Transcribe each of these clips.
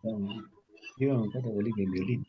Yo no puedo Bolivia en violín.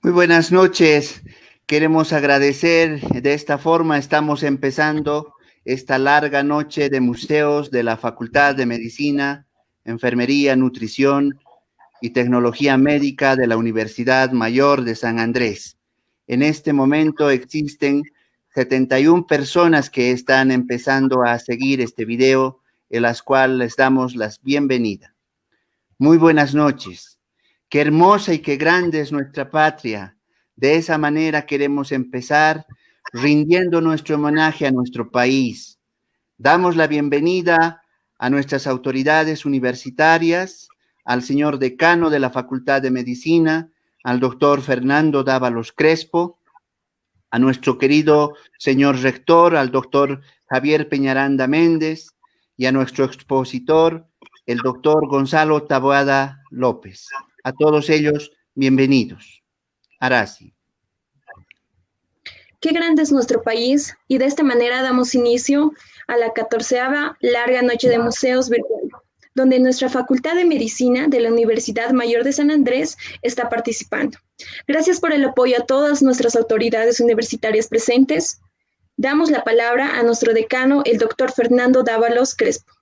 Muy buenas noches. Queremos agradecer. De esta forma estamos empezando esta larga noche de museos de la Facultad de Medicina, Enfermería, Nutrición y Tecnología Médica de la Universidad Mayor de San Andrés. En este momento existen 71 personas que están empezando a seguir este video, en las cuales les damos las bienvenidas. Muy buenas noches. Qué hermosa y qué grande es nuestra patria. De esa manera queremos empezar rindiendo nuestro homenaje a nuestro país. Damos la bienvenida a nuestras autoridades universitarias, al señor decano de la Facultad de Medicina, al doctor Fernando Dávalos Crespo, a nuestro querido señor rector, al doctor Javier Peñaranda Méndez, y a nuestro expositor, el doctor Gonzalo Taboada López. A todos ellos, bienvenidos. Arasi. Qué grande es nuestro país, y de esta manera damos inicio a la 14ª Larga Noche de Museos Virtual, donde nuestra Facultad de Medicina de la Universidad Mayor de San Andrés está participando. Gracias por el apoyo a todas nuestras autoridades universitarias presentes. Damos la palabra a nuestro decano, el doctor Fernando Dávalos Crespo.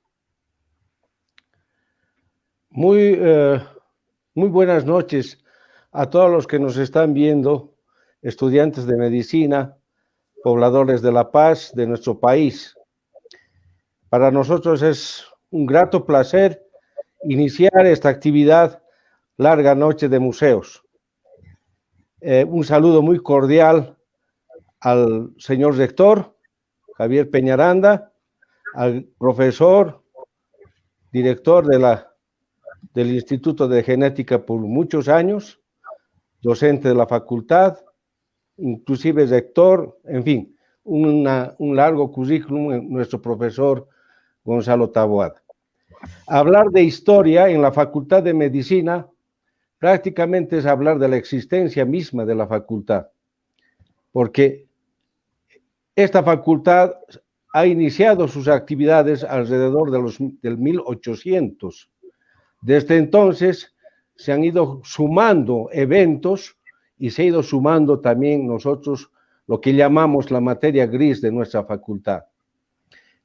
Muy buenas noches a todos los que nos están viendo, estudiantes de medicina, pobladores de La Paz, de nuestro país. Para nosotros es un grato placer iniciar esta actividad Larga Noche de Museos. Un saludo muy cordial al señor rector, Javier Peñaranda, al profesor, director del Instituto de Genética por muchos años, docente de la facultad, inclusive rector, en fin, un largo currículum, nuestro profesor Gonzalo Taboada. Hablar de historia en la Facultad de Medicina prácticamente es hablar de la existencia misma de la facultad, porque esta facultad ha iniciado sus actividades alrededor del 1800. Desde entonces se han ido sumando eventos y se ha ido sumando también nosotros lo que llamamos la materia gris de nuestra facultad.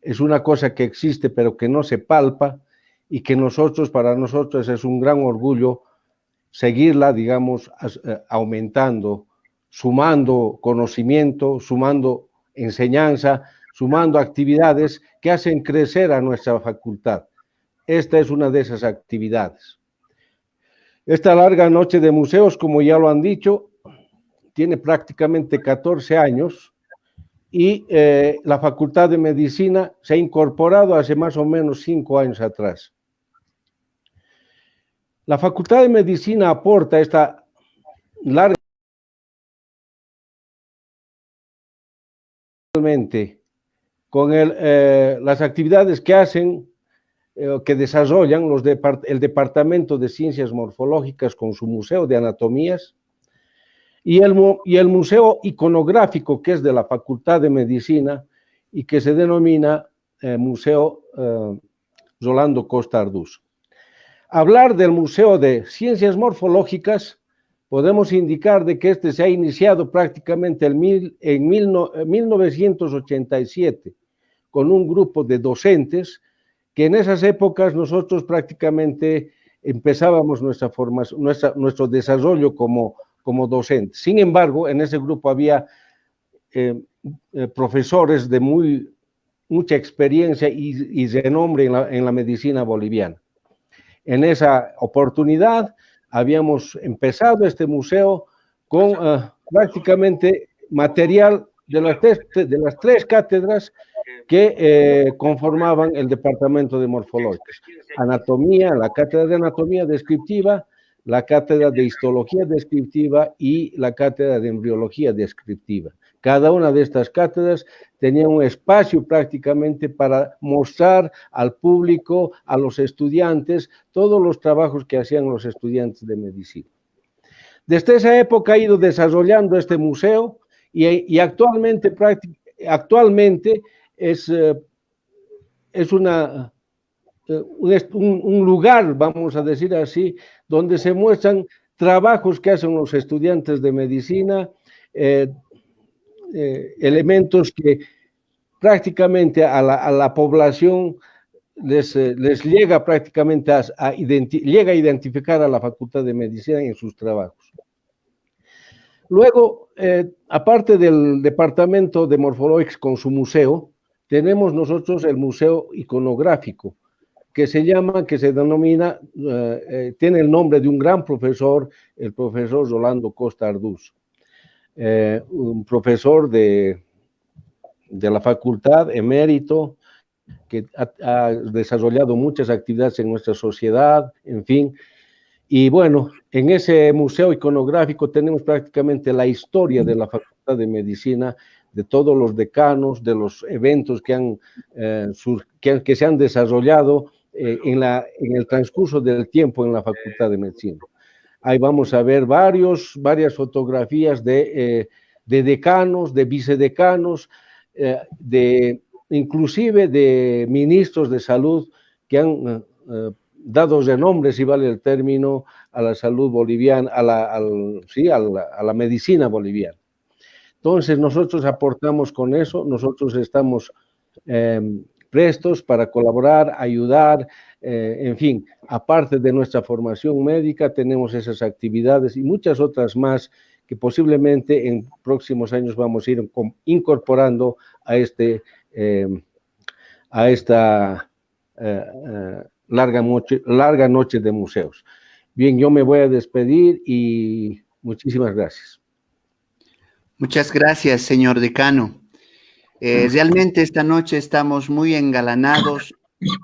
Es una cosa que existe pero que no se palpa y que para nosotros es un gran orgullo seguirla, digamos, aumentando, sumando conocimiento, sumando enseñanza, sumando actividades que hacen crecer a nuestra facultad. Esta es una de esas actividades. Esta larga noche de museos, como ya lo han dicho, tiene prácticamente 14 años y la Facultad de Medicina se ha incorporado hace más o menos 5 años atrás. La Facultad de Medicina aporta esta larga con las actividades que hacen, que desarrollan el Departamento de Ciencias Morfológicas con su Museo de Anatomías y el Museo Iconográfico, que es de la Facultad de Medicina y que se denomina Museo Rolando Costa Arduz. Hablar del Museo de Ciencias Morfológicas, podemos indicar de que este se ha iniciado prácticamente en 1987 con un grupo de docentes que en esas épocas nosotros prácticamente empezábamos nuestro desarrollo como docentes. Sin embargo, en ese grupo había profesores de mucha experiencia y renombre en la medicina boliviana. En esa oportunidad habíamos empezado este museo con prácticamente material de las tres cátedras que conformaban el departamento de morfológicos. Anatomía, la cátedra de anatomía descriptiva, la cátedra de histología descriptiva y la cátedra de embriología descriptiva. Cada una de estas cátedras tenía un espacio prácticamente para mostrar al público, a los estudiantes, todos los trabajos que hacían los estudiantes de medicina. Desde esa época ha ido desarrollando este museo y actualmente es un lugar, vamos a decir así, donde se muestran trabajos que hacen los estudiantes de medicina, elementos que prácticamente a la población les llega prácticamente llega a identificar a la Facultad de Medicina en sus trabajos. Luego, aparte del departamento de Morfológicos con su museo, tenemos nosotros el museo iconográfico, que se denomina, tiene el nombre de un gran profesor, el profesor Rolando Costa Arduz, un profesor de la facultad, emérito, que ha desarrollado muchas actividades en nuestra sociedad, en fin. Y bueno, en ese museo iconográfico tenemos prácticamente la historia de la Facultad de Medicina, de todos los decanos, de los eventos que se han desarrollado en el transcurso del tiempo en la Facultad de Medicina. Ahí vamos a ver varias fotografías de decanos, de vicedecanos, inclusive de ministros de salud que han dado renombre, si vale el término, a la salud boliviana, a la medicina boliviana. Entonces, nosotros aportamos con eso, nosotros estamos prestos para colaborar, ayudar, en fin, aparte de nuestra formación médica, tenemos esas actividades y muchas otras más que posiblemente en próximos años vamos a ir incorporando a esta larga noche de museos. Bien, yo me voy a despedir y muchísimas gracias. Muchas gracias, señor decano. Realmente esta noche estamos muy engalanados,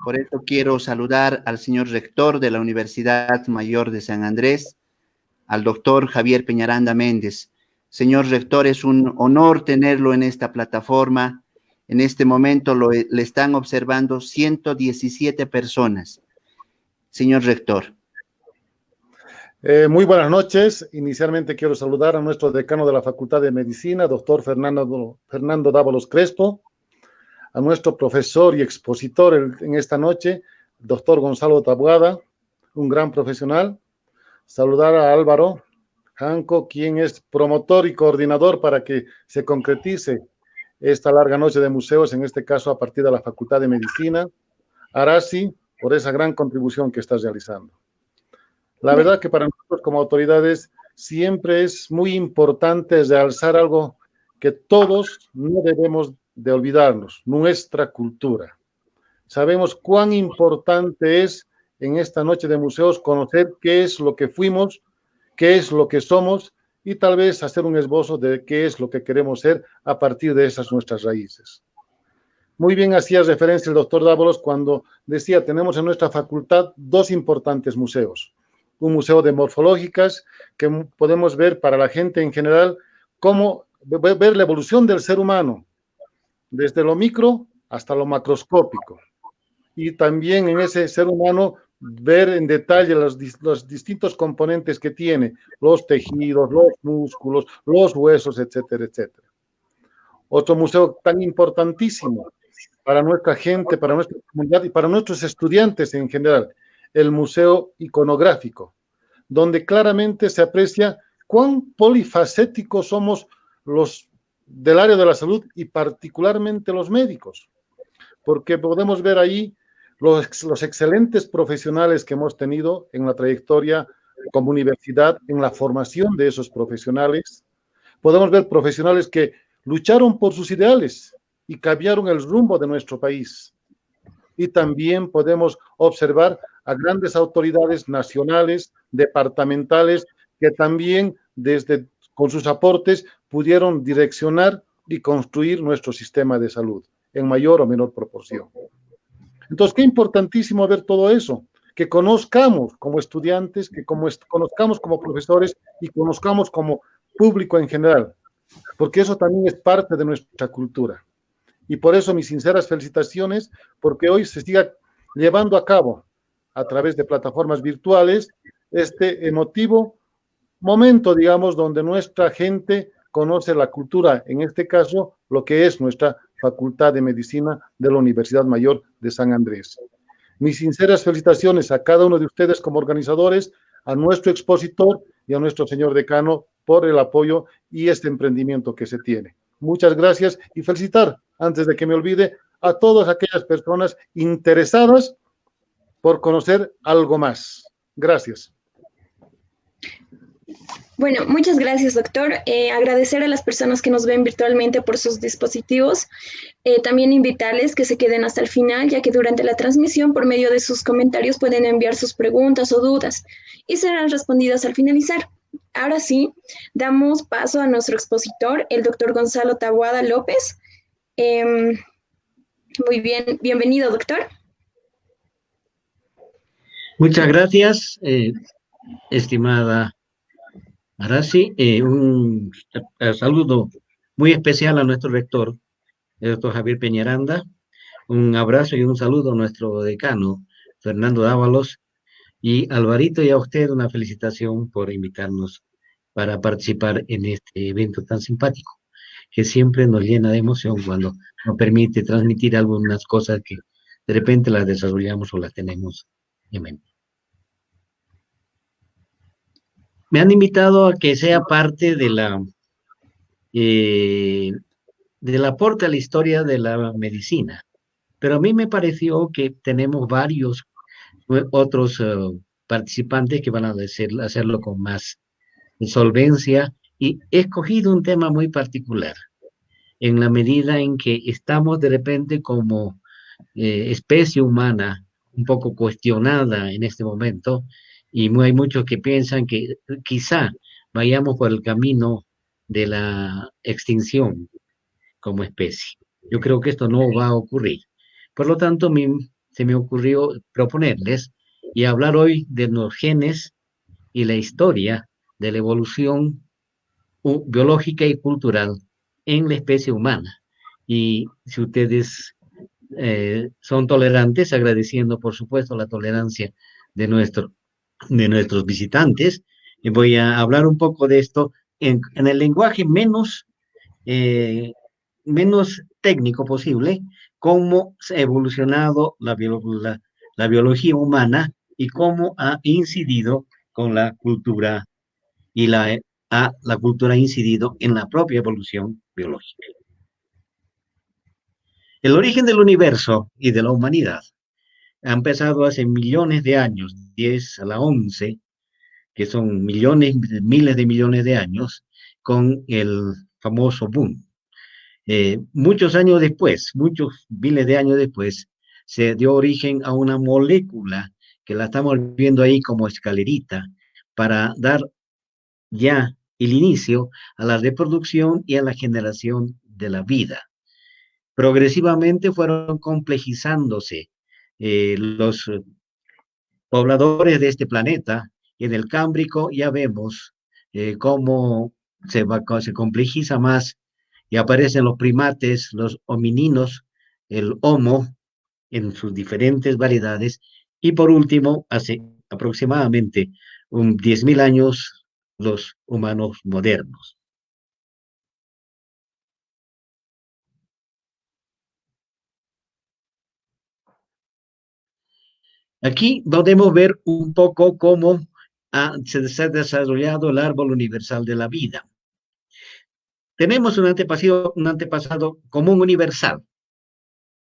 por eso quiero saludar al señor rector de la Universidad Mayor de San Andrés, al doctor Javier Peñaranda Méndez. Señor rector, es un honor tenerlo en esta plataforma. En este momento le están observando 117 personas. Señor rector. Muy buenas noches. Inicialmente quiero saludar a nuestro decano de la Facultad de Medicina, doctor Fernando Dávalos Crespo, a nuestro profesor y expositor en esta noche, doctor Gonzalo Taboada, un gran profesional. Saludar a Álvaro Janco, quien es promotor y coordinador para que se concretice esta larga noche de museos, en este caso a partir de la Facultad de Medicina. Arasi, por esa gran contribución que estás realizando. La verdad que para nosotros como autoridades siempre es muy importante realzar algo que todos no debemos de olvidarnos, nuestra cultura. Sabemos cuán importante es en esta noche de museos conocer qué es lo que fuimos, qué es lo que somos y tal vez hacer un esbozo de qué es lo que queremos ser a partir de esas nuestras raíces. Muy bien hacía referencia el doctor Dávalos cuando decía, tenemos en nuestra facultad dos importantes museos. Un museo de morfológicas que podemos ver para la gente en general, cómo ver la evolución del ser humano, desde lo micro hasta lo macroscópico. Y también en ese ser humano ver en detalle los distintos componentes que tiene, los tejidos, los músculos, los huesos, etcétera, etcétera. Otro museo tan importantísimo para nuestra gente, para nuestra comunidad y para nuestros estudiantes en general, el museo iconográfico, donde claramente se aprecia cuán polifacéticos somos los del área de la salud y particularmente los médicos, porque podemos ver ahí los excelentes profesionales que hemos tenido en la trayectoria como universidad, en la formación de esos profesionales. Podemos ver profesionales que lucharon por sus ideales y cambiaron el rumbo de nuestro país. Y también podemos observar a grandes autoridades nacionales, departamentales, que también con sus aportes pudieron direccionar y construir nuestro sistema de salud en mayor o menor proporción. Entonces, qué importantísimo ver todo eso, que conozcamos como estudiantes, que conozcamos como profesores y conozcamos como público en general, porque eso también es parte de nuestra cultura. Y por eso mis sinceras felicitaciones, porque hoy se siga llevando a cabo a través de plataformas virtuales este emotivo momento, digamos, donde nuestra gente conoce la cultura, en este caso, lo que es nuestra Facultad de Medicina de la Universidad Mayor de San Andrés. Mis sinceras felicitaciones a cada uno de ustedes como organizadores, a nuestro expositor y a nuestro señor decano por el apoyo y este emprendimiento que se tiene. Muchas gracias y felicitar, antes de que me olvide, a todas aquellas personas interesadas por conocer algo más. Gracias. Bueno, muchas gracias, doctor. Agradecer a las personas que nos ven virtualmente por sus dispositivos. También invitarles que se queden hasta el final, ya que durante la transmisión, por medio de sus comentarios, pueden enviar sus preguntas o dudas y serán respondidas al finalizar. Ahora sí, damos paso a nuestro expositor, el doctor Gonzalo Taboada López. Muy bien, bienvenido, doctor. Muchas gracias, estimada Aracy. Un saludo muy especial a nuestro rector, el doctor Javier Peñaranda. Un abrazo y un saludo a nuestro decano, Fernando Dávalos. Y Alvarito, y a usted una felicitación por invitarnos para participar en este evento tan simpático, que siempre nos llena de emoción cuando nos permite transmitir algunas cosas que de repente las desarrollamos o las tenemos en mente. Me han invitado a que sea parte de del aporte a la historia de la medicina, pero a mí me pareció que tenemos varios otros participantes que van a hacerlo con más solvencia, y he escogido un tema muy particular, en la medida en que estamos de repente como especie humana un poco cuestionada en este momento, y hay muchos que piensan que quizá vayamos por el camino de la extinción como especie. Yo creo que esto no va a ocurrir. Por lo tanto, se me ocurrió proponerles y hablar hoy de los genes y la historia de la evolución biológica y cultural en la especie humana. Y si ustedes son tolerantes, agradeciendo por supuesto la tolerancia de nuestros visitantes, voy a hablar un poco de esto en el lenguaje menos técnico posible, cómo se ha evolucionado la biología humana y cómo ha incidido con la cultura, y la cultura ha incidido en la propia evolución biológica. El origen del universo y de la humanidad ha empezado hace millones de años, 10 a la 11, que son millones, miles de millones de años, con el famoso boom. Muchos años después, muchos miles de años después, se dio origen a una molécula que la estamos viendo ahí como escalerita, para dar ya el inicio a la reproducción y a la generación de la vida. Progresivamente fueron complejizándose los pobladores de este planeta. En el Cámbrico ya vemos cómo se complejiza más y aparecen los primates, los homininos, el Homo en sus diferentes variedades, y por último, hace aproximadamente 10.000 años, los humanos modernos. Aquí podemos ver un poco cómo se ha desarrollado el árbol universal de la vida. Tenemos un antepasado común universal,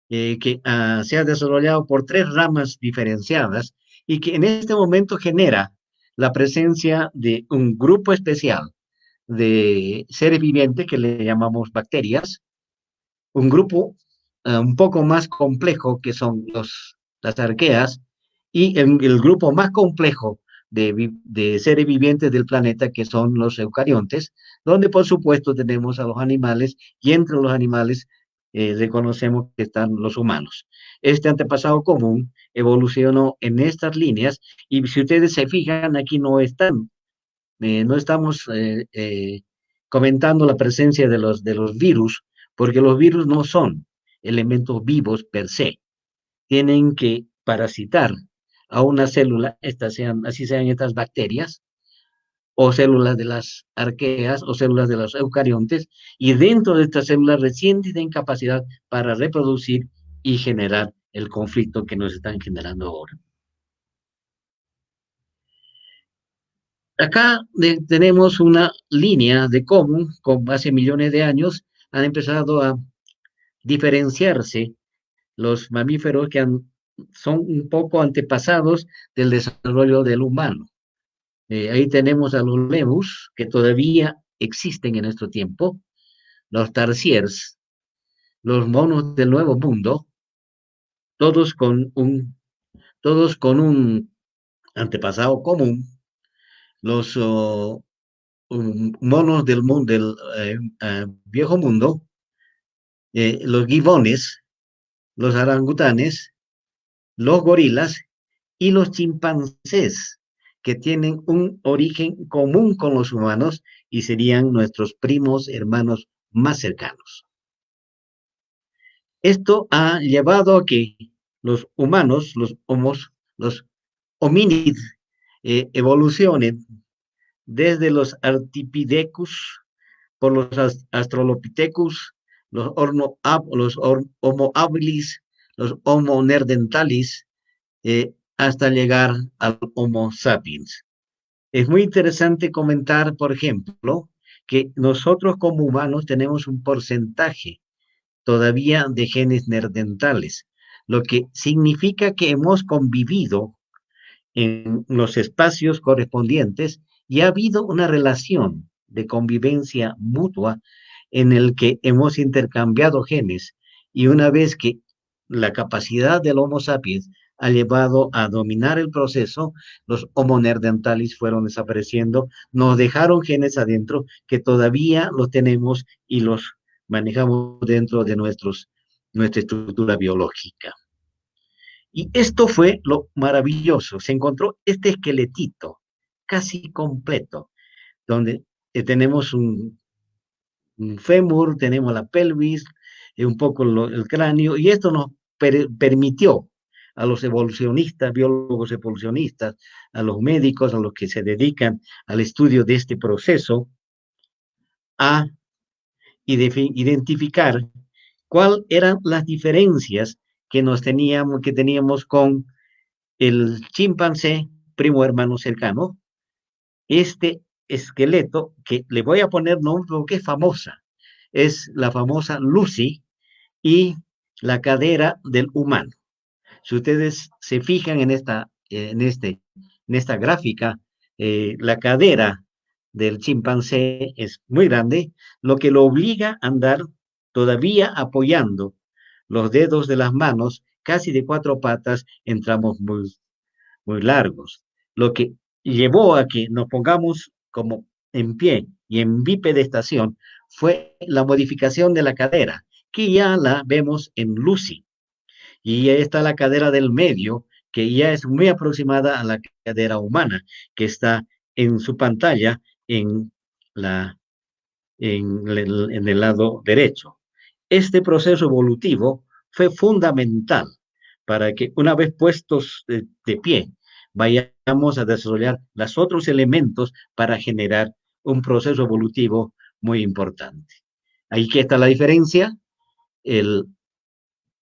que se ha desarrollado por 3 ramas diferenciadas, y que en este momento genera la presencia de un grupo especial de seres vivientes que le llamamos bacterias, un grupo un poco más complejo que son las arqueas, y el grupo más complejo de seres vivientes del planeta, que son los eucariontes, donde por supuesto tenemos a los animales, y entre los animales reconocemos que están los humanos. Este antepasado común evolucionó en estas líneas, y si ustedes se fijan, aquí no estamos comentando la presencia de los virus, porque los virus no son elementos vivos per se, tienen que parasitar a una célula, así sean estas bacterias, o células de las arqueas, o células de los eucariontes, y dentro de estas células recién tienen capacidad para reproducir y generar el conflicto que nos están generando ahora. Acá tenemos una línea de cómo, con hace millones de años, han empezado a diferenciarse los mamíferos que son un poco antepasados del desarrollo del humano. Ahí tenemos a los lemus, que todavía existen en nuestro tiempo, los tarsiers, los monos del Nuevo Mundo, todos con un antepasado común, los monos del Viejo Mundo, los gibones, los orangutanes, los gorilas y los chimpancés, que tienen un origen común con los humanos y serían nuestros primos hermanos más cercanos. Esto ha llevado a que los humanos, los homínidos, evolucionen desde los Artipithecus, por los Australopithecus, los Homo habilis, los Homo neanderthalis, hasta llegar al Homo sapiens. Es muy interesante comentar, por ejemplo, que nosotros como humanos tenemos un porcentaje todavía de genes neandertales, lo que significa que hemos convivido en los espacios correspondientes y ha habido una relación de convivencia mutua en el que hemos intercambiado genes, y una vez que la capacidad del Homo sapiens ha llevado a dominar el proceso, los Homo neanderthalis fueron desapareciendo, nos dejaron genes adentro que todavía los tenemos y los manejamos dentro de nuestra estructura biológica. Y esto fue lo maravilloso. Se encontró este esqueletito casi completo, donde tenemos un fémur, tenemos la pelvis, un poco el cráneo, y esto nos permitió a los evolucionistas, biólogos evolucionistas, a los médicos, a los que se dedican al estudio de este proceso, a identificar cuáles eran las diferencias que teníamos con el chimpancé, primo hermano cercano. Este esqueleto, que le voy a poner nombre porque es famosa, es la famosa Lucy, y la cadera del humano. Si ustedes se fijan en esta gráfica, la cadera del chimpancé es muy grande, lo que lo obliga a andar todavía apoyando los dedos de las manos, casi de 4 patas, en tramos muy, muy largos, lo que llevó a que nos pongamos como en pie y en bipedestación fue la modificación de la cadera, que ya la vemos en Lucy. Y ahí está la cadera del medio, que ya es muy aproximada a la cadera humana, que está en su pantalla en el lado derecho. Este proceso evolutivo fue fundamental para que, una vez puestos de pie, vayamos a desarrollar los otros elementos para generar un proceso evolutivo muy importante. Ahí que está la diferencia. El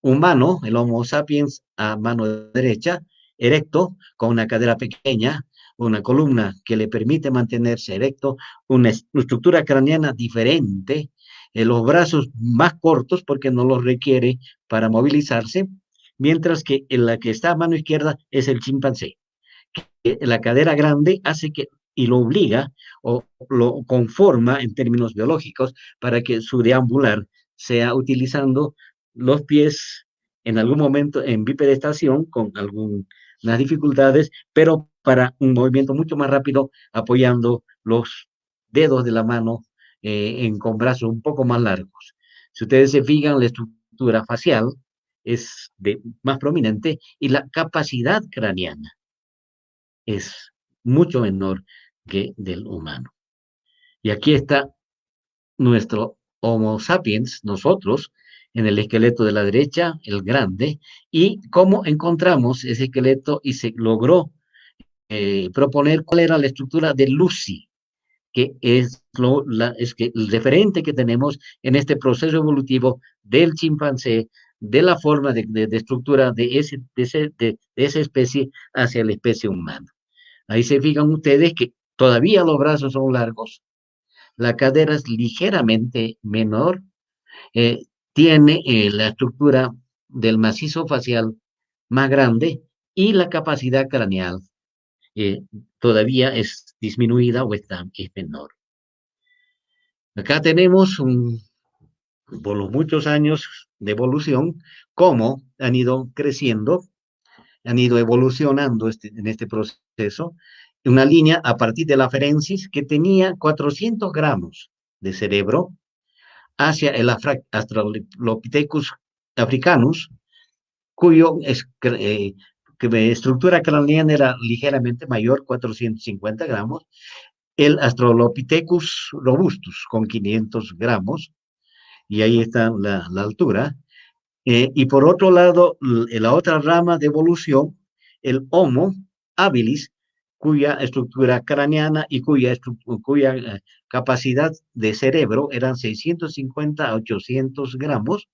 humano, el Homo sapiens a mano derecha, erecto, con una cadera pequeña, una columna que le permite mantenerse erecto, una estructura craneana diferente, los brazos más cortos porque no los requiere para movilizarse, mientras que la que está a mano izquierda es el chimpancé. La cadera grande hace que, y lo obliga, o lo conforma en términos biológicos, para que su deambular sea utilizando los pies en algún momento en bipedestación con algún unas dificultades, pero para un movimiento mucho más rápido, apoyando los dedos de la mano con brazos un poco más largos. Si ustedes se fijan, la estructura facial es más prominente y la capacidad craneana es mucho menor que del humano. Y aquí está nuestro Homo sapiens, nosotros, en el esqueleto de la derecha, el grande, y cómo encontramos ese esqueleto y se logró proponer cuál era la estructura de Lucy, que es, el referente que tenemos en este proceso evolutivo del chimpancé, de la forma de estructura de esa especie hacia la especie humana. Ahí se fijan ustedes que todavía los brazos son largos, la cadera es ligeramente menor, eh, tiene la estructura del macizo facial más grande y la capacidad craneal todavía es disminuida o es menor. Acá tenemos, por los muchos años de evolución, cómo han ido creciendo, han ido evolucionando en este proceso, una línea a partir de la afarensis que tenía 400 gramos de cerebro hacia el Australopithecus africanus, cuyo estructura craneana era ligeramente mayor, 450 gramos, el Australopithecus robustus con 500 gramos, y ahí está la altura. Y por otro lado, la otra rama de evolución, el Homo habilis, cuya estructura craneana y cuya capacidad de cerebro eran 650 a 800 gramos,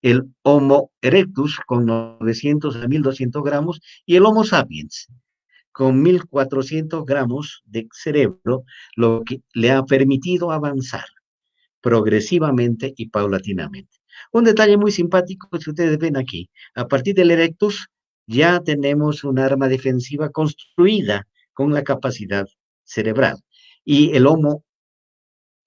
el Homo erectus con 900 a 1200 gramos y el Homo sapiens con 1400 gramos de cerebro, lo que le ha permitido avanzar progresivamente y paulatinamente. Un detalle muy simpático que ustedes ven aquí, a partir del erectus ya tenemos un arma defensiva construida con la capacidad cerebral. Y el Homo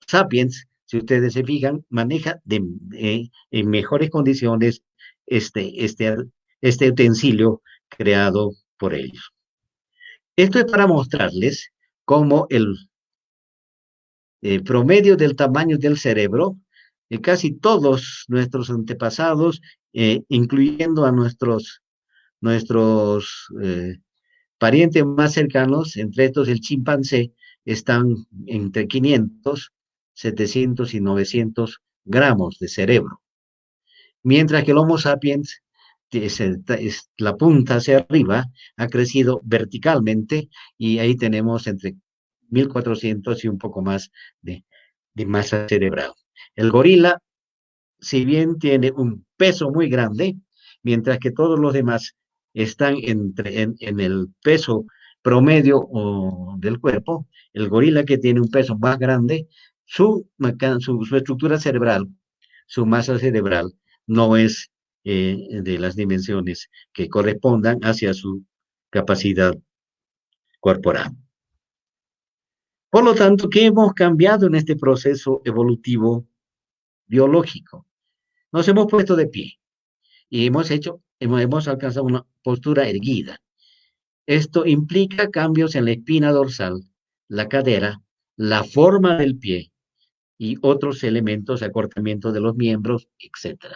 sapiens, si ustedes se fijan, maneja en mejores condiciones este utensilio creado por ellos. Esto es para mostrarles cómo el promedio del tamaño del cerebro, casi todos nuestros antepasados, incluyendo a nuestros parientes más cercanos, entre estos el chimpancé, están entre 500, 700 y 900 gramos de cerebro. Mientras que el Homo sapiens, la punta hacia arriba, ha crecido verticalmente y ahí tenemos entre 1400 y un poco más de masa cerebral. El gorila, si bien tiene un peso muy grande, mientras que todos los demás están en el peso promedio del cuerpo, el gorila que tiene un peso más grande, su estructura cerebral, su masa cerebral, no es de las dimensiones que correspondan hacia su capacidad corporal. Por lo tanto, ¿qué hemos cambiado en este proceso evolutivo biológico? Nos hemos puesto de pie y hemos alcanzado una postura erguida. Esto implica cambios en la espina dorsal, la cadera, la forma del pie y otros elementos, acortamiento de los miembros, etc.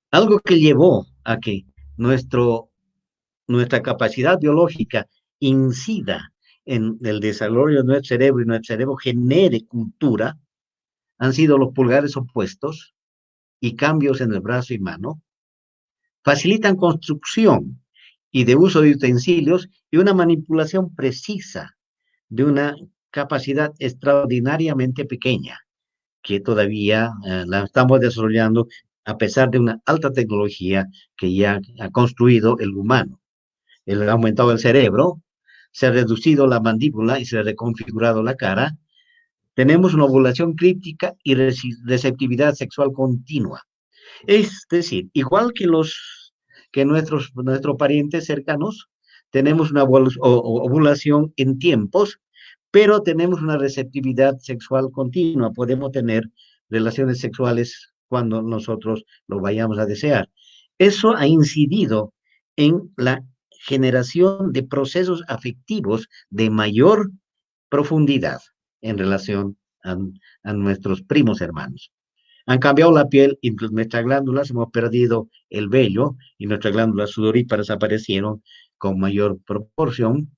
Algo que llevó a que nuestra capacidad biológica incida en el desarrollo de nuestro cerebro y nuestro cerebro genere cultura, han sido los pulgares opuestos y cambios en el brazo y mano, facilitan construcción y de uso de utensilios y una manipulación precisa de una capacidad extraordinariamente pequeña, que todavía la estamos desarrollando a pesar de una alta tecnología que ya ha construido el humano. Ha aumentado el cerebro, se ha reducido la mandíbula y se ha reconfigurado la cara. Tenemos una ovulación críptica y receptividad sexual continua. Es decir, igual que nuestros parientes cercanos, tenemos una ovulación en tiempos, pero tenemos una receptividad sexual continua. Podemos tener relaciones sexuales cuando nosotros lo vayamos a desear. Eso ha incidido en la generación de procesos afectivos de mayor profundidad en relación a nuestros primos hermanos. Han cambiado la piel y nuestras glándulas, hemos perdido el vello y nuestras glándulas sudoríparas aparecieron con mayor proporción.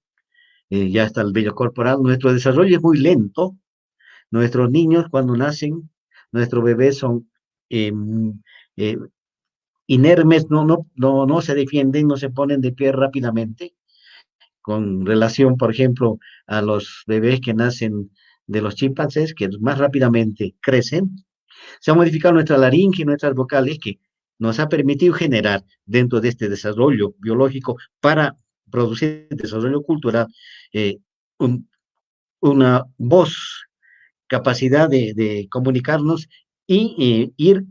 Ya está el vello corporal. Nuestro desarrollo es muy lento. Nuestros niños cuando nacen, nuestros bebés son eh, eh, inermes, no se defienden, no se ponen de pie rápidamente, con relación, por ejemplo, a los bebés que nacen de los chimpancés, que más rápidamente crecen. Se ha modificado nuestra laringe y nuestras vocales, que nos ha permitido generar dentro de este desarrollo biológico para producir desarrollo cultural eh, un, una voz, capacidad de comunicarnos y ir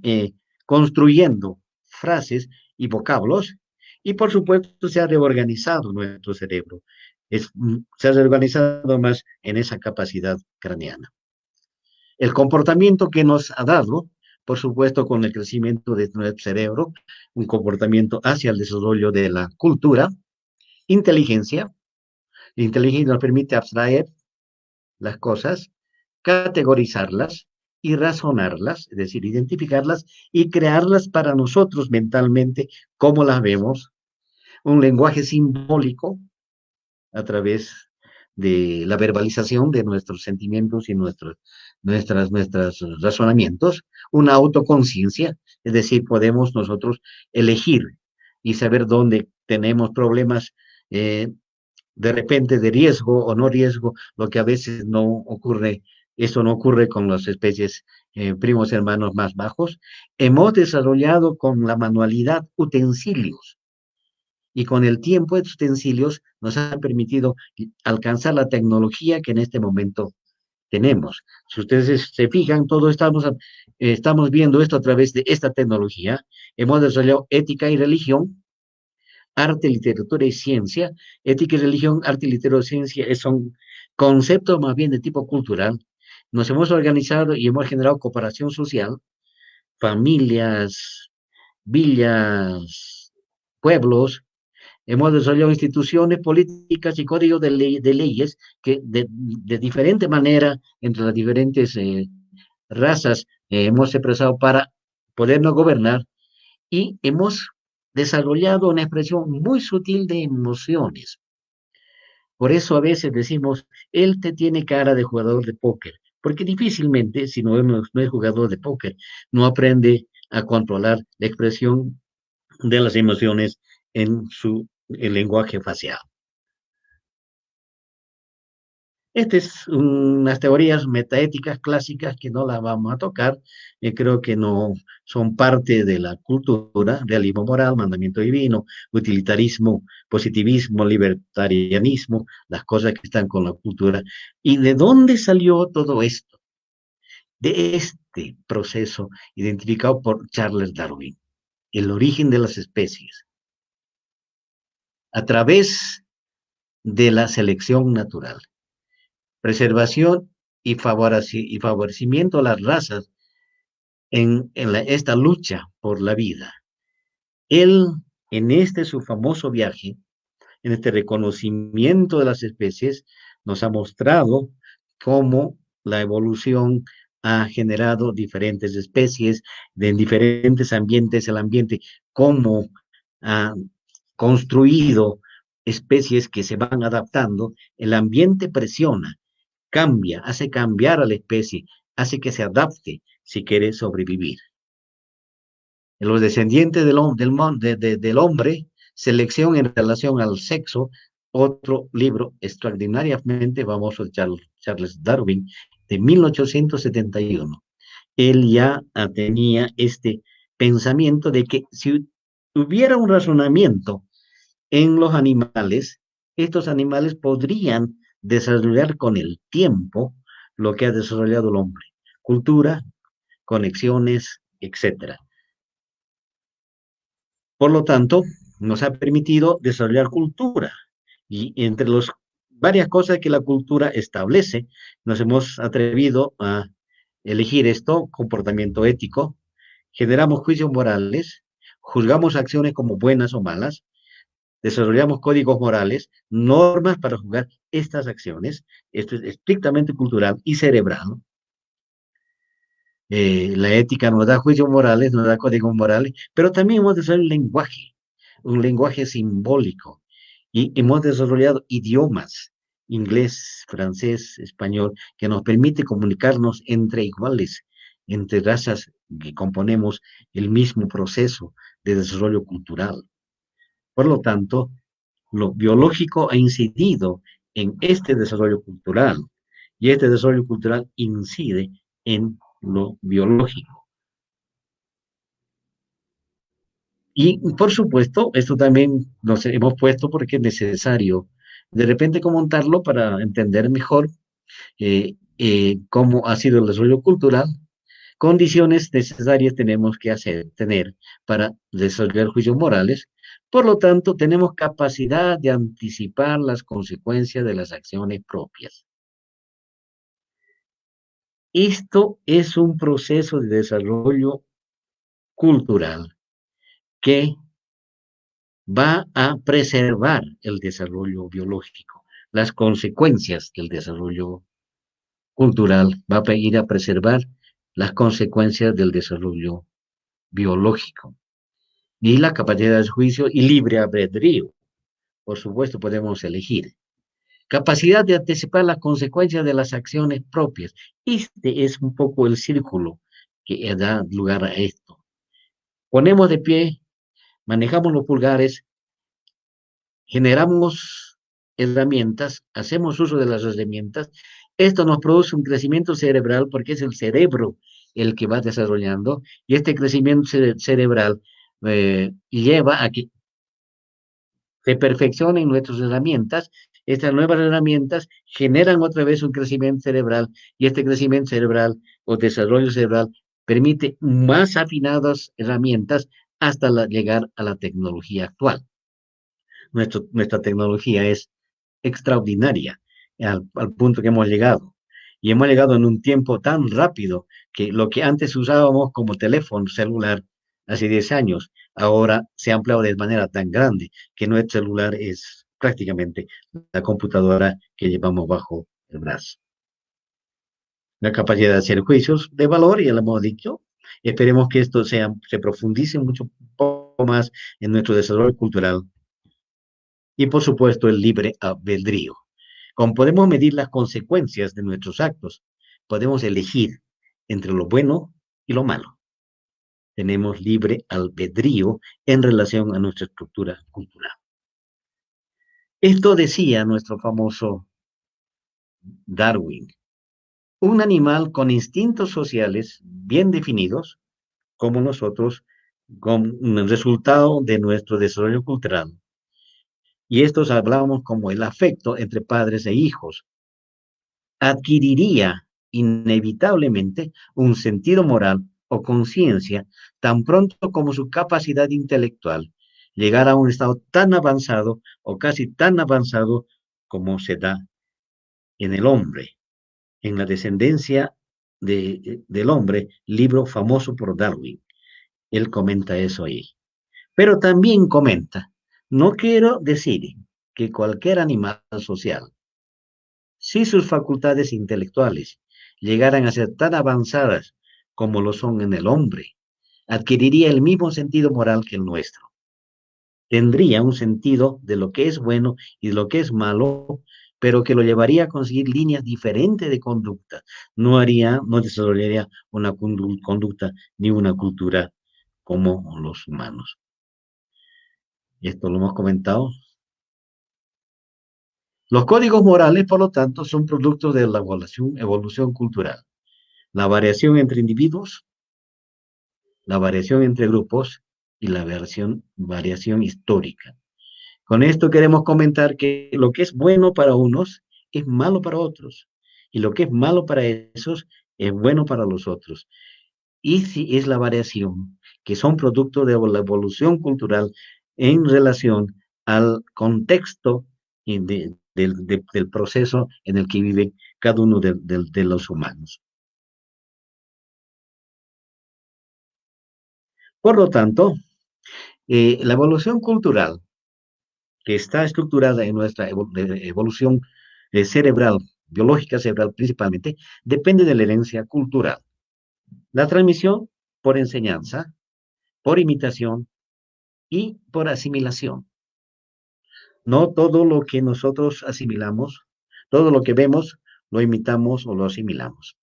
construyendo frases y vocablos. Y por supuesto se ha reorganizado nuestro cerebro. Se ha reorganizado más en esa capacidad craneana. El comportamiento que nos ha dado, por supuesto, con el crecimiento de nuestro cerebro, un comportamiento hacia el desarrollo de la cultura, inteligencia. La inteligencia nos permite abstraer las cosas, categorizarlas y razonarlas, es decir, identificarlas y crearlas para nosotros mentalmente, como las vemos, un lenguaje simbólico a través de la verbalización de nuestros sentimientos y nuestros razonamientos, una autoconciencia, es decir, podemos nosotros elegir y saber dónde tenemos problemas de repente de riesgo o no riesgo, lo que a veces no ocurre, eso no ocurre con las especies primos hermanos más bajos. Hemos desarrollado con la manualidad utensilios y con el tiempo estos utensilios nos han permitido alcanzar la tecnología que en este momento tenemos. Si ustedes se fijan, todos estamos viendo esto a través de esta tecnología. Hemos desarrollado ética y religión, arte, literatura y ciencia. Ética y religión, arte y literatura y ciencia son conceptos más bien de tipo cultural. Nos hemos organizado y hemos generado cooperación social, familias, villas, pueblos. Hemos desarrollado instituciones políticas y códigos de leyes que de diferente manera entre las diferentes razas hemos expresado para podernos gobernar y hemos desarrollado una expresión muy sutil de emociones. Por eso a veces decimos, él te tiene cara de jugador de póker, porque difícilmente, si no es jugador de póker, no aprende a controlar la expresión de las emociones en el lenguaje facial. Estas es unas teorías metaéticas clásicas que no las vamos a tocar. Creo que no son parte de la cultura, realismo moral, mandamiento divino, utilitarismo, positivismo, libertarianismo, las cosas que están con la cultura. ¿Y de dónde salió todo esto? De este proceso identificado por Charles Darwin, el origen de las especies, a través de la selección natural. Preservación y favorecimiento a las razas en esta lucha por la vida. Él, en su famoso viaje, en este reconocimiento de las especies, nos ha mostrado cómo la evolución ha generado diferentes especies en diferentes ambientes, el ambiente, cómo ha construido especies que se van adaptando, el ambiente presiona, cambia, hace cambiar a la especie, hace que se adapte si quiere sobrevivir. En los descendientes del hombre, selección en relación al sexo, otro libro extraordinariamente famoso de Charles Darwin, de 1871. Él ya tenía este pensamiento de que si hubiera un razonamiento en los animales, estos animales podrían desarrollar con el tiempo lo que ha desarrollado el hombre, cultura, conexiones, etc. Por lo tanto, nos ha permitido desarrollar cultura y entre las varias cosas que la cultura establece, nos hemos atrevido a elegir esto, comportamiento ético, generamos juicios morales, juzgamos acciones como buenas o malas, desarrollamos códigos morales, normas para juzgar estas acciones. Esto es estrictamente cultural y cerebral. La ética nos da juicios morales, nos da códigos morales, pero también hemos desarrollado un lenguaje simbólico, y hemos desarrollado idiomas, inglés, francés, español, que nos permite comunicarnos entre iguales, entre razas que componemos el mismo proceso de desarrollo cultural. Por lo tanto, lo biológico ha incidido en este desarrollo cultural, y este desarrollo cultural incide en lo biológico. Y por supuesto, esto también nos hemos puesto porque es necesario de repente comentarlo para entender mejor cómo ha sido el desarrollo cultural. Condiciones necesarias tenemos que tener para desarrollar juicios morales. Por lo tanto, tenemos capacidad de anticipar las consecuencias de las acciones propias. Esto es un proceso de desarrollo cultural que va a preservar el desarrollo biológico. Las consecuencias del desarrollo cultural va a ir a preservar las consecuencias del desarrollo biológico. Y la capacidad de juicio y libre albedrío. Por supuesto, podemos elegir. Capacidad de anticipar las consecuencias de las acciones propias. Este es un poco el círculo que da lugar a esto. Ponemos de pie, manejamos los pulgares, generamos herramientas, hacemos uso de las herramientas. Esto nos produce un crecimiento cerebral porque es el cerebro el que va desarrollando, y este crecimiento cerebral lleva a que se perfeccionen nuestras herramientas. Estas nuevas herramientas generan otra vez un crecimiento cerebral, y este crecimiento cerebral o desarrollo cerebral permite más afinadas herramientas hasta llegar a la tecnología actual. Nuestra tecnología es extraordinaria al punto que hemos llegado. Y hemos llegado en un tiempo tan rápido que lo que antes usábamos como teléfono celular hace 10 años, ahora se ha ampliado de manera tan grande que nuestro celular es prácticamente la computadora que llevamos bajo el brazo. La capacidad de hacer juicios de valor, ya lo hemos dicho. Esperemos que esto se profundice mucho poco más en nuestro desarrollo cultural. Y por supuesto, el libre albedrío. Como podemos medir las consecuencias de nuestros actos, podemos elegir entre lo bueno y lo malo. Tenemos libre albedrío en relación a nuestra estructura cultural. Esto decía nuestro famoso Darwin. Un animal con instintos sociales bien definidos, como nosotros, con un resultado de nuestro desarrollo cultural. Y estos hablamos como el afecto entre padres e hijos, adquiriría inevitablemente un sentido moral o conciencia tan pronto como su capacidad intelectual llegara a un estado tan avanzado o casi tan avanzado como se da en el hombre, en la descendencia del hombre, libro famoso por Darwin. Él comenta eso ahí. Pero también comenta, no quiero decir que cualquier animal social, si sus facultades intelectuales llegaran a ser tan avanzadas como lo son en el hombre, adquiriría el mismo sentido moral que el nuestro. Tendría un sentido de lo que es bueno y de lo que es malo, pero que lo llevaría a conseguir líneas diferentes de conducta. No desarrollaría una conducta ni una cultura como los humanos. Esto lo hemos comentado. Los códigos morales, por lo tanto, son productos de la evolución cultural. La variación entre individuos, la variación entre grupos y la variación histórica. Con esto queremos comentar que lo que es bueno para unos es malo para otros, y lo que es malo para esos es bueno para los otros. Y si es la variación, que son producto de la evolución cultural en relación al contexto del proceso en el que vive cada uno de los humanos. Por lo tanto, la evolución cultural que está estructurada en nuestra evolución cerebral, biológica cerebral principalmente, depende de la herencia cultural. La transmisión por enseñanza, por imitación y por asimilación. No todo lo que nosotros asimilamos, todo lo que vemos, lo imitamos o lo asimilamos.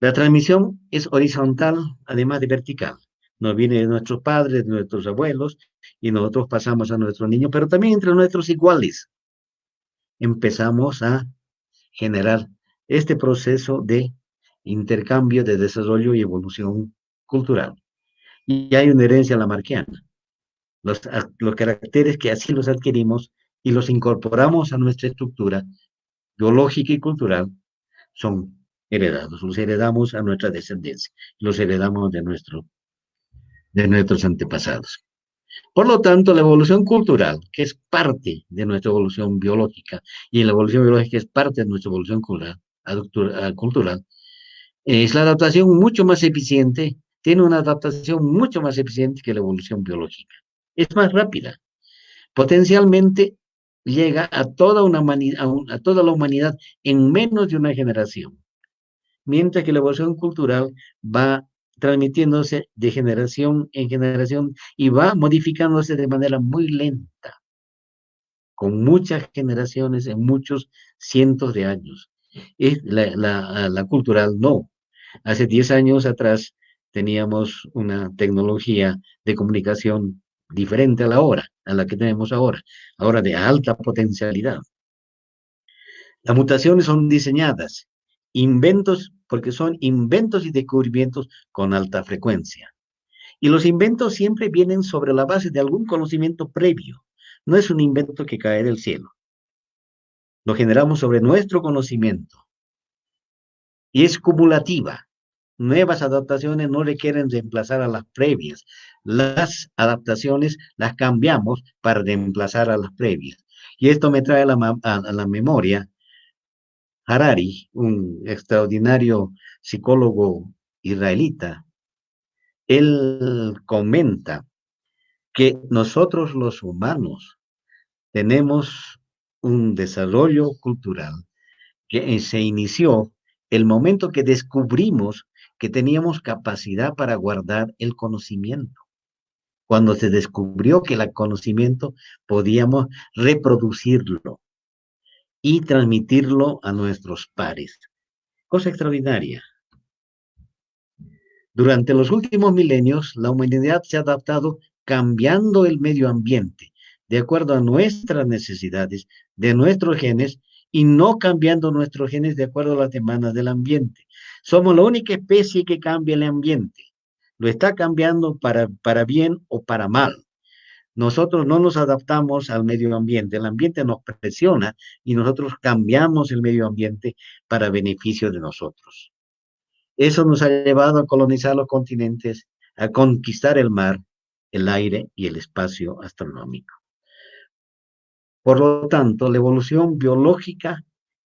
La transmisión es horizontal, además de vertical. Nos viene de nuestros padres, de nuestros abuelos, y nosotros pasamos a nuestros niños, pero también entre nuestros iguales. Empezamos a generar este proceso de intercambio, de desarrollo y evolución cultural. Y hay una herencia lamarckiana. Los caracteres que así los adquirimos y los incorporamos a nuestra estructura biológica y cultural son heredados, los heredamos a nuestra descendencia, los heredamos de nuestros antepasados. Por lo tanto, la evolución cultural, que es parte de nuestra evolución biológica, y la evolución biológica es parte de nuestra evolución cultural, es la adaptación mucho más eficiente, tiene una adaptación mucho más eficiente que la evolución biológica. Es más rápida. Potencialmente llega a toda la humanidad en menos de una generación, mientras que la evolución cultural va transmitiéndose de generación en generación y va modificándose de manera muy lenta, con muchas generaciones en muchos cientos de años. La cultural no. Hace 10 años atrás teníamos una tecnología de comunicación diferente a la que tenemos ahora de alta potencialidad. Las mutaciones son diseñadas, porque son inventos y descubrimientos con alta frecuencia. Y los inventos siempre vienen sobre la base de algún conocimiento previo. No es un invento que cae del cielo. Lo generamos sobre nuestro conocimiento. Y es cumulativa. Nuevas adaptaciones no requieren reemplazar a las previas. Las adaptaciones las cambiamos para reemplazar a las previas. Y esto me trae a la memoria Harari, un extraordinario psicólogo israelita. Él comenta que nosotros los humanos tenemos un desarrollo cultural que se inició el momento que descubrimos que teníamos capacidad para guardar el conocimiento. Cuando se descubrió que el conocimiento podíamos reproducirlo y transmitirlo a nuestros pares. Cosa extraordinaria. Durante los últimos milenios, la humanidad se ha adaptado cambiando el medio ambiente de acuerdo a nuestras necesidades, de nuestros genes, y no cambiando nuestros genes de acuerdo a las demandas del ambiente. Somos la única especie que cambia el ambiente. Lo está cambiando para bien o para mal. Nosotros no nos adaptamos al medio ambiente, el ambiente nos presiona y nosotros cambiamos el medio ambiente para beneficio de nosotros. Eso nos ha llevado a colonizar los continentes, a conquistar el mar, el aire y el espacio astronómico. Por lo tanto, la evolución biológica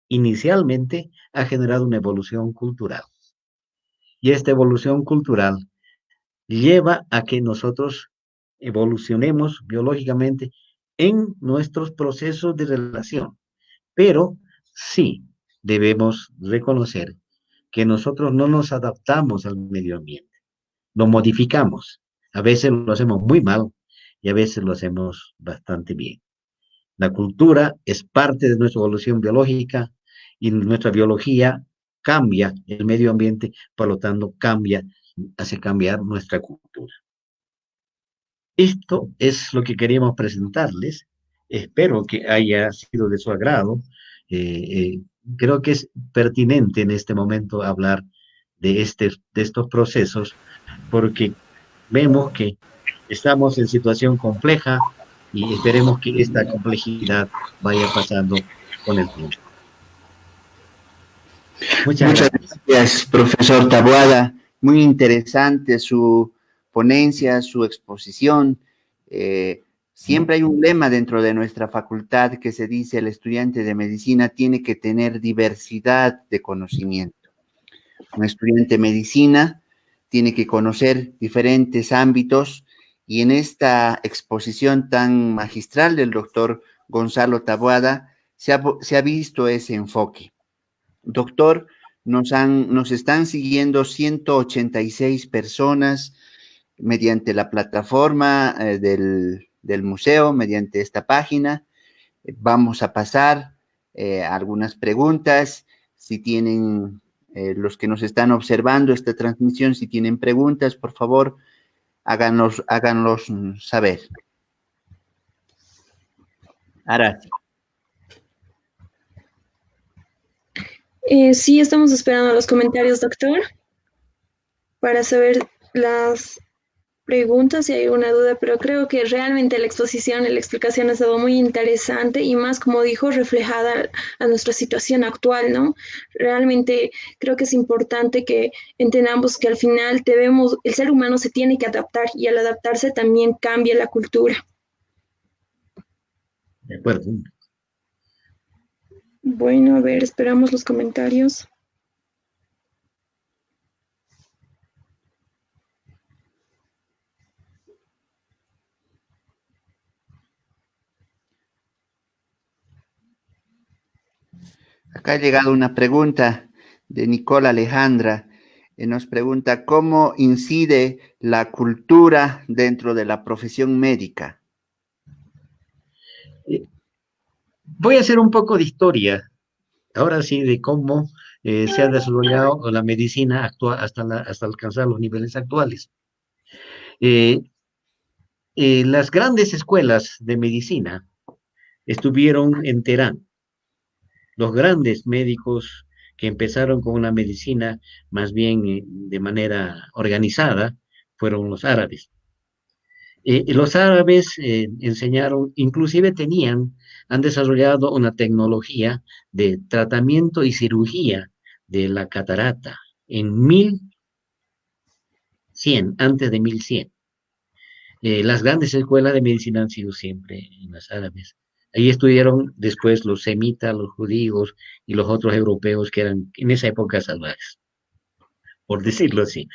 inicialmente ha generado una evolución cultural. Y esta evolución cultural lleva a que nosotros evolucionemos biológicamente en nuestros procesos de relación. Pero sí debemos reconocer que nosotros no nos adaptamos al medio ambiente, lo modificamos. A veces lo hacemos muy mal y a veces lo hacemos bastante bien. La cultura es parte de nuestra evolución biológica y nuestra biología cambia el medio ambiente, por lo tanto hace cambiar nuestra cultura. Esto es lo que queríamos presentarles. Espero que haya sido de su agrado. Creo que es pertinente en este momento hablar de estos procesos, porque vemos que estamos en situación compleja y esperemos que esta complejidad vaya pasando con el tiempo. Muchas gracias, profesor Taboada. Muy interesante su ponencia, su exposición. Siempre hay un lema dentro de nuestra facultad que se dice: el estudiante de medicina tiene que tener diversidad de conocimiento. Un estudiante de medicina tiene que conocer diferentes ámbitos Y en esta exposición tan magistral del doctor Gonzalo Taboada se ha visto ese enfoque. Doctor, nos están siguiendo 186 personas mediante la plataforma del museo, mediante esta página. Vamos a pasar algunas preguntas. Si tienen, los que nos están observando esta transmisión, si tienen preguntas, por favor, háganlos saber. Aracy. Sí, estamos esperando los comentarios, doctor, para saber las preguntas si hay alguna duda, pero creo que realmente la exposición y la explicación ha estado muy interesante y más, como dijo, reflejada a nuestra situación actual, ¿no? Realmente creo que es importante que entendamos que al final el ser humano se tiene que adaptar y al adaptarse también cambia la cultura. De acuerdo. Bueno, a ver, esperamos los comentarios. Acá ha llegado una pregunta de Nicola Alejandra. Nos pregunta, ¿cómo incide la cultura dentro de la profesión médica? Voy a hacer un poco de historia, ahora sí, de cómo se ha desarrollado la medicina actual hasta alcanzar los niveles actuales. Las grandes escuelas de medicina estuvieron en Teherán. Los grandes médicos que empezaron con una medicina más bien de manera organizada fueron los árabes. Los árabes enseñaron, inclusive han desarrollado una tecnología de tratamiento y cirugía de la catarata en 1100, antes de 1100. Las grandes escuelas de medicina han sido siempre en las árabes. Ahí estudiaron después los semitas, los judíos y los otros europeos que eran en esa época salvajes, por decirlo así.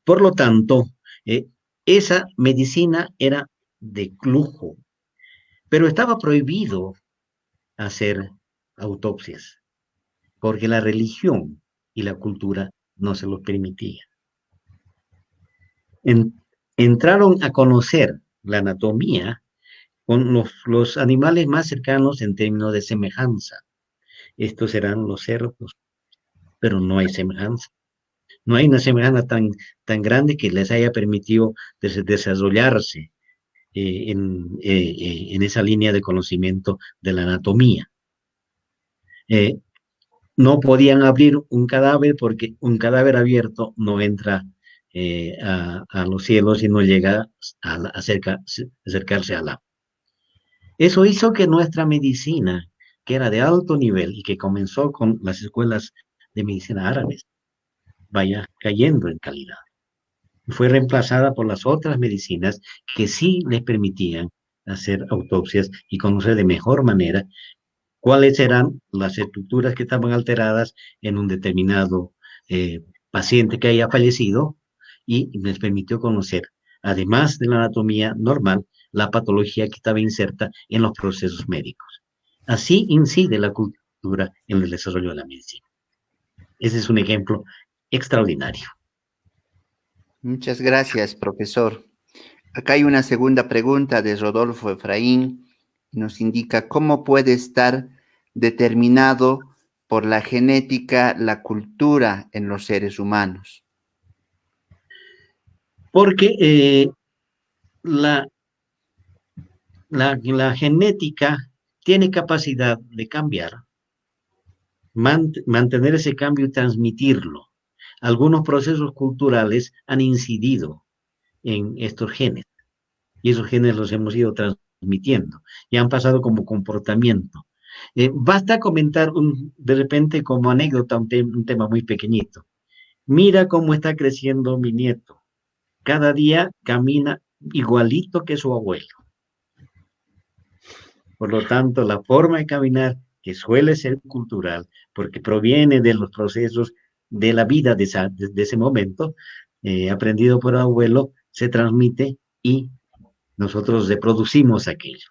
Por lo tanto, esa medicina era de lujo, pero estaba prohibido hacer autopsias, porque la religión y la cultura no se lo permitía. Entraron a conocer la anatomía con los animales más cercanos en términos de semejanza. Estos eran los cerdos, pero no hay semejanza. No hay una semejanza tan grande que les haya permitido desarrollarse en esa línea de conocimiento de la anatomía. No podían abrir un cadáver porque un cadáver abierto no entra a los cielos y no llega a acercarse a Alá. Eso hizo que nuestra medicina, que era de alto nivel y que comenzó con las escuelas de medicina árabes, vaya cayendo en calidad. Fue reemplazada por las otras medicinas que sí les permitían hacer autopsias y conocer de mejor manera cuáles eran las estructuras que estaban alteradas en un determinado paciente que haya fallecido y les permitió conocer, además de la anatomía normal, la patología que estaba inserta en los procesos médicos. Así incide la cultura en el desarrollo de la medicina. Ese es un ejemplo extraordinario. Muchas gracias, profesor. Acá hay una segunda pregunta de Rodolfo Efraín. Nos indica cómo puede estar determinado por la genética la cultura en los seres humanos. Porque la genética tiene capacidad de cambiar, mantener ese cambio y transmitirlo. Algunos procesos culturales han incidido en estos genes y esos genes los hemos ido transmitiendo y han pasado como comportamiento. Basta comentar de repente como anécdota un tema muy pequeñito. Mira cómo está creciendo mi nieto. Cada día camina igualito que su abuelo. Por lo tanto, la forma de caminar, que suele ser cultural, porque proviene de los procesos de la vida de ese momento, aprendido por el abuelo, se transmite y nosotros reproducimos aquello.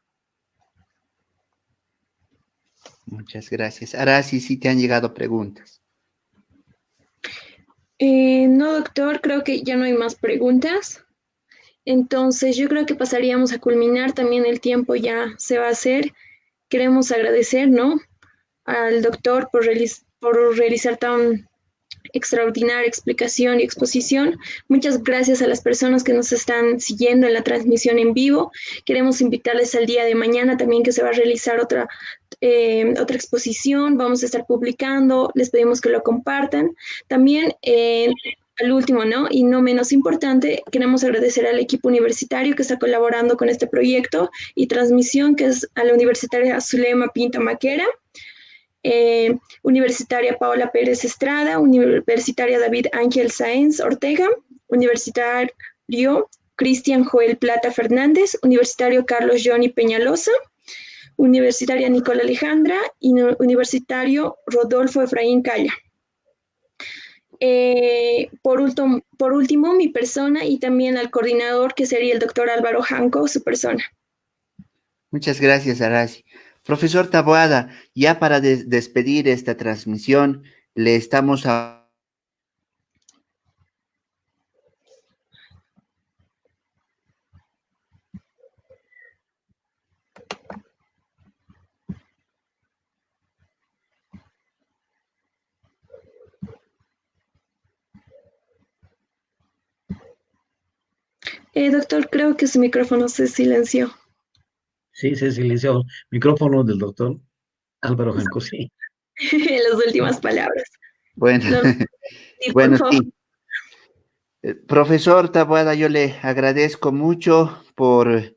Muchas gracias. Aracy, sí te han llegado preguntas. No, doctor, creo que ya no hay más preguntas. Entonces, yo creo que pasaríamos a culminar. También el tiempo ya se va a hacer. Queremos agradecer, ¿no?, al doctor por realizar tan extraordinaria explicación y exposición. Muchas gracias a las personas que nos están siguiendo en la transmisión en vivo. Queremos invitarles al día de mañana también, que se va a realizar otra exposición. Vamos a estar publicando, les pedimos que lo compartan. También, al último, ¿no?, y no menos importante, queremos agradecer al equipo universitario que está colaborando con este proyecto y transmisión, que es a la universitaria Zulema Pinto Maquera, universitaria Paola Pérez Estrada, universitaria David Ángel Sáenz Ortega, universitario Cristian Joel Plata Fernández, universitario Carlos Johnny Peñalosa, universitaria Nicola Alejandra y universitario Rodolfo Efraín Calla. Por último, mi persona, y también al coordinador, que sería el doctor Álvaro Janco, su persona. Muchas gracias, Aracy. Profesor Taboada, ya para despedir esta transmisión, le estamos a... Doctor, creo que su micrófono se silenció. Sí, se silenció el micrófono del doctor Álvaro Janco, sí. Las últimas palabras. Bueno, bueno, sí. Profesor Taboada, yo le agradezco mucho por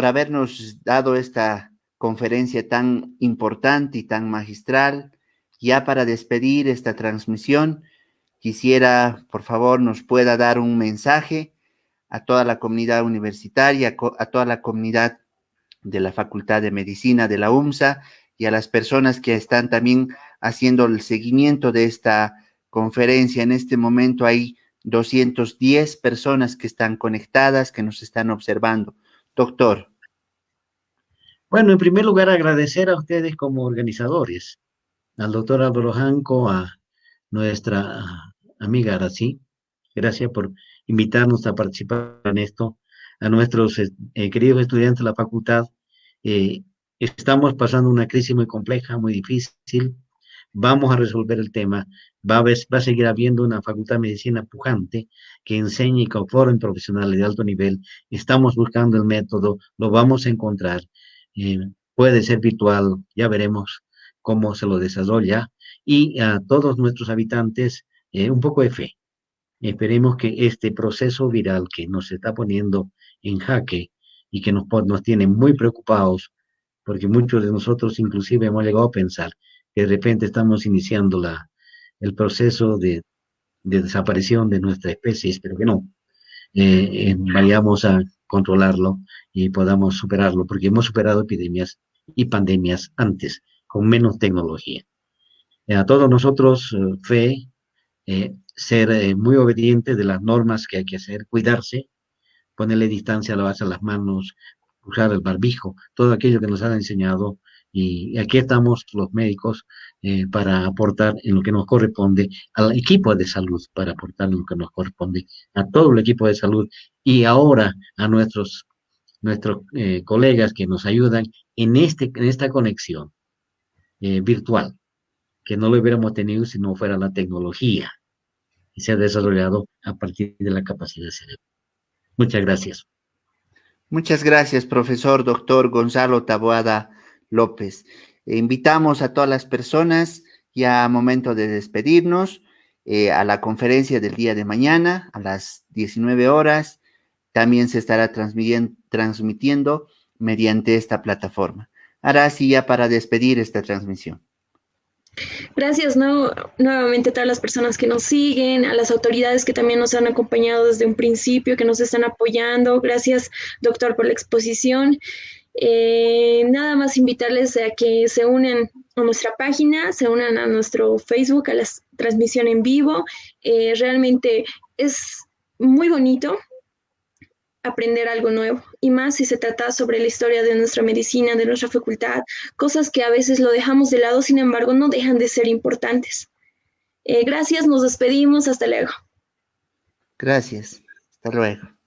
habernos dado esta conferencia tan importante y tan magistral. Ya para despedir esta transmisión, quisiera, por favor, nos pueda dar un mensaje a toda la comunidad universitaria, a toda la comunidad de la Facultad de Medicina de la UMSA y a las personas que están también haciendo el seguimiento de esta conferencia. En este momento hay 210 personas que están conectadas, que nos están observando. Doctor. Bueno, en primer lugar, agradecer a ustedes como organizadores, al doctor Álvaro Janco, a nuestra amiga Aracy. Gracias por invitarnos a participar en esto. A nuestros queridos estudiantes de la facultad, estamos pasando una crisis muy compleja, muy difícil. Vamos a resolver el tema. Va a seguir habiendo una facultad de medicina pujante que enseñe y que forme profesionales de alto nivel. Estamos buscando el método, lo vamos a encontrar. Puede ser virtual, ya veremos cómo se lo desarrolla. Y a todos nuestros habitantes, un poco de fe. Esperemos que este proceso viral que nos está poniendo en jaque y que nos tiene muy preocupados, porque muchos de nosotros inclusive hemos llegado a pensar que de repente estamos iniciando el proceso de desaparición de nuestra especie, espero que no. Vayamos a controlarlo y podamos superarlo, porque hemos superado epidemias y pandemias antes, con menos tecnología. A todos nosotros, fe, ser muy obedientes de las normas que hay que hacer, cuidarse, ponerle distancia, lavarse las manos, usar el barbijo, todo aquello que nos han enseñado. Y aquí estamos los médicos para aportar en lo que nos corresponde, al equipo de salud para aportar en lo que nos corresponde, a todo el equipo de salud y ahora a nuestros colegas que nos ayudan en esta conexión virtual, que no lo hubiéramos tenido si no fuera la tecnología y se ha desarrollado a partir de la capacidad cerebral. Muchas gracias. Muchas gracias, profesor doctor Gonzalo Taboada López. Invitamos a todas las personas, ya a momento de despedirnos, a la conferencia del día de mañana a las 19 horas. También se estará transmitiendo mediante esta plataforma. Aracy, ya para despedir esta transmisión. Gracias nuevamente a todas las personas que nos siguen, a las autoridades que también nos han acompañado desde un principio, que nos están apoyando. Gracias, doctor, por la exposición. Nada más invitarles a que se unan a nuestra página, se unan a nuestro Facebook, a la transmisión en vivo. Realmente es muy bonito aprender algo nuevo, y más si se trata sobre la historia de nuestra medicina, de nuestra facultad, cosas que a veces lo dejamos de lado, sin embargo, no dejan de ser importantes. Gracias, nos despedimos, hasta luego. Gracias, hasta luego.